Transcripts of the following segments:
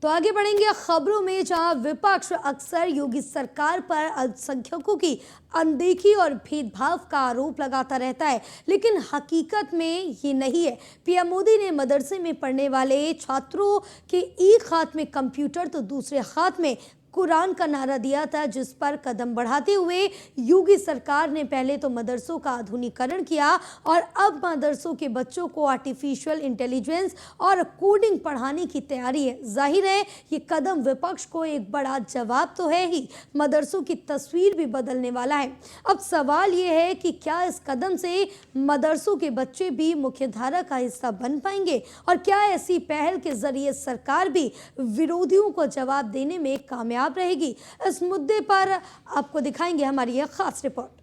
तो आगे बढ़ेंगे खबरों में, जहां विपक्ष अक्सर योगी सरकार पर अल्पसंख्यकों की अनदेखी और भेदभाव का आरोप लगाता रहता है, लेकिन हकीकत में ये नहीं है। पीएम मोदी ने मदरसे में पढ़ने वाले छात्रों के एक हाथ में कंप्यूटर तो दूसरे हाथ में कुरान का नारा दिया था, जिस पर कदम बढ़ाते हुए योगी सरकार ने पहले तो मदरसों का आधुनिकीकरण किया और अब मदरसों के बच्चों को आर्टिफिशियल इंटेलिजेंस और कोडिंग पढ़ाने की तैयारी है। जाहिर है ये कदम विपक्ष को एक बड़ा जवाब तो है ही, मदरसों की तस्वीर भी बदलने वाला है। अब सवाल ये है कि क्या इस कदम से मदरसों के बच्चे भी मुख्यधारा का हिस्सा बन पाएंगे, और क्या ऐसी पहल के जरिए सरकार भी विरोधियों को जवाब देने में कामयाब रहेगी। इस मुद्दे पर आपको दिखाएंगे हमारी यह खास रिपोर्ट।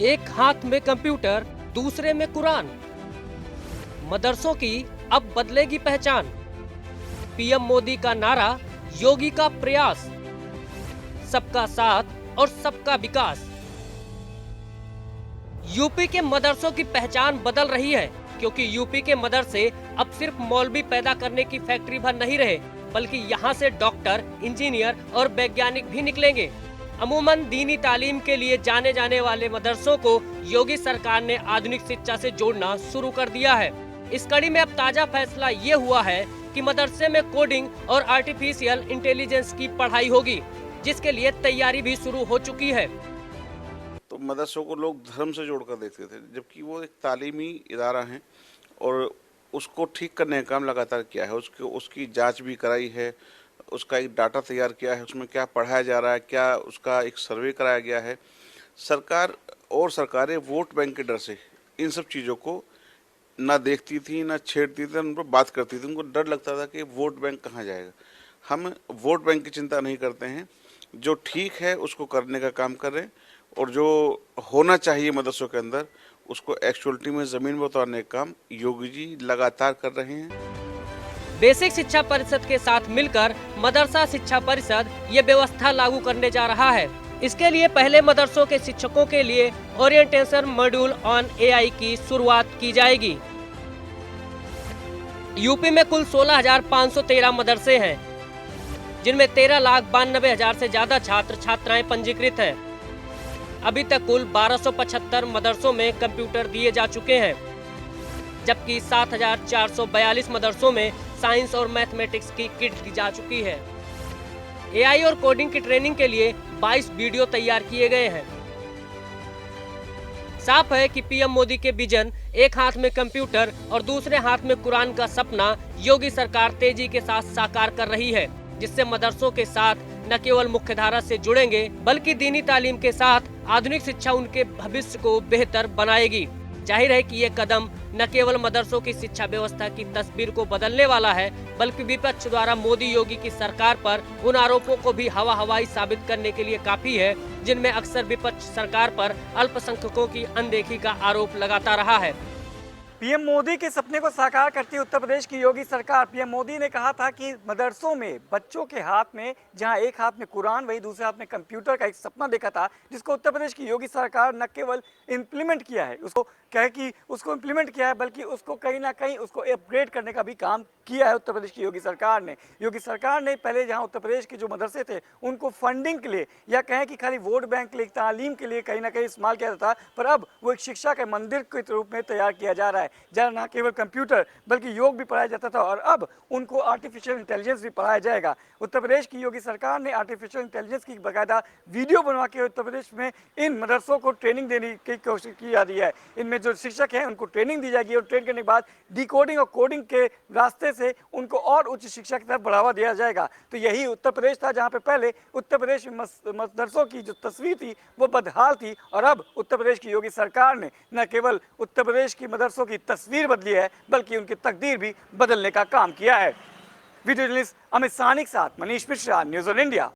एक हाथ में कंप्यूटर, दूसरे में कुरान, मदरसों की अब बदलेगी पहचान। पीएम मोदी का नारा, योगी का प्रयास, सबका साथ और सबका विकास। यूपी के मदरसों की पहचान बदल रही है, क्योंकि यूपी के मदरसे अब सिर्फ मौलवी पैदा करने की फैक्ट्री भर नहीं रहे, बल्कि यहाँ से डॉक्टर, इंजीनियर और वैज्ञानिक भी निकलेंगे। अमूमन दीनी तालीम के लिए जाने जाने वाले मदरसों को योगी सरकार ने आधुनिक शिक्षा से जोड़ना शुरू कर दिया है। इस कड़ी में अब ताजा फैसला ये हुआ है कि मदरसे में कोडिंग और आर्टिफिशियल इंटेलिजेंस की पढ़ाई होगी, जिसके लिए तैयारी भी शुरू हो चुकी है। तो मदरसों को लोग धर्म से जोड़कर देखते थे, जबकि वो एक तालीमी इदारा है और उसको ठीक करने का काम लगातार किया है। उसकी जांच भी कराई है, उसका एक डाटा तैयार किया है, उसमें क्या पढ़ाया जा रहा है, क्या उसका एक सर्वे कराया गया है। सरकार और सरकारें वोट बैंक के डर से इन सब चीज़ों को ना देखती थी, ना छेड़ती थी, उन पर बात करती थी। उनको डर लगता था कि वोट बैंक कहाँ जाएगा। हम वोट बैंक की चिंता नहीं करते हैं, जो ठीक है उसको करने का काम कर रहे हैं, और जो होना चाहिए मदरसों के अंदर उसको एक्चुअलिटी में जमीन पर उतारने का काम योगी जी लगातार कर रहे हैं। बेसिक शिक्षा परिषद के साथ मिलकर मदरसा शिक्षा परिषद ये व्यवस्था लागू करने जा रहा है। इसके लिए पहले मदरसों के शिक्षकों के लिए ओरिएंटेशन मॉड्यूल ऑन एआई की शुरुआत की जाएगी। यूपी में कुल 16,513 मदरसे हैं, जिनमें 13,92,000 से ज्यादा छात्र छात्राएं पंजीकृत हैं। अभी तक कुल 1275 मदरसों में कंप्यूटर दिए जा चुके हैं, जबकि 7,442 मदरसों में साइंस और मैथमेटिक्स की किट दी जा चुकी है। एआई और कोडिंग की ट्रेनिंग के लिए 22 वीडियो तैयार किए गए हैं। साफ है कि पीएम मोदी के विजन, एक हाथ में कंप्यूटर और दूसरे हाथ में कुरान का सपना योगी सरकार तेजी के साथ साकार कर रही है, जिससे मदरसों के साथ न केवल मुख्यधारा से जुड़ेंगे, बल्कि दीनी तालीम के साथ आधुनिक शिक्षा उनके भविष्य को बेहतर बनाएगी। जाहिर है कि ये कदम न केवल मदरसों की शिक्षा व्यवस्था की तस्वीर को बदलने वाला है, बल्कि विपक्ष द्वारा मोदी योगी की सरकार पर उन आरोपों को भी हवाई साबित करने के लिए काफी है, जिनमें अक्सर विपक्ष सरकार पर अल्पसंख्यकों की अनदेखी का आरोप लगाता रहा है। पीएम मोदी के सपने को साकार करती उत्तर प्रदेश की योगी सरकार। पीएम मोदी ने कहा था कि मदरसों में बच्चों के हाथ में जहां एक हाथ में कुरान वही दूसरे हाथ में कंप्यूटर का एक सपना देखा था, जिसको उत्तर प्रदेश की योगी सरकार न केवल इम्प्लीमेंट किया है, उसको इम्प्लीमेंट किया है, बल्कि उसको कहीं ना कहीं उसको अपग्रेड करने का भी काम किया है उत्तर प्रदेश की योगी सरकार ने। योगी सरकार ने पहले जहाँ उत्तर प्रदेश के जो मदरसे थे उनको फंडिंग के लिए या कहें कि खाली वोट बैंक के लिए, तालीम के लिए कहीं ना कहीं इस्तेमाल किया जाता था, पर अब वो एक शिक्षा के मंदिर के रूप में तैयार किया जा रहा है, जहाँ न केवल कंप्यूटर बल्कि योग भी पढ़ाया जाता था, और अब उनको आर्टिफिशियल इंटेलिजेंस भी पढ़ाया जाएगा। उत्तर प्रदेश की योगी सरकार ने आर्टिफिशियल इंटेलिजेंस की बाकायदा वीडियो बनवा के उत्तर प्रदेश में इन मदरसों को ट्रेनिंग देने की कोशिश की जा रही है। इनमें जो शिक्षक हैं उनको ट्रेनिंग दी जाएगी, और ट्रेन करने के बाद डिकोडिंग और कोडिंग के रास्ते से उनको और उच्च शिक्षा की तरफ बढ़ावा दिया जाएगा। तो यही उत्तर प्रदेश था जहाँ पे पहले उत्तर प्रदेश में मदरसों की जो तस्वीर थी वो बदहाल थी, और अब उत्तर प्रदेश की योगी सरकार ने न केवल उत्तर प्रदेश की मदरसों की तस्वीर बदली है, बल्कि उनकी तकदीर भी बदलने का काम किया है। वीडियो जर्नलिस्ट अमित साहनी के साथ Manish Mishra, news on India.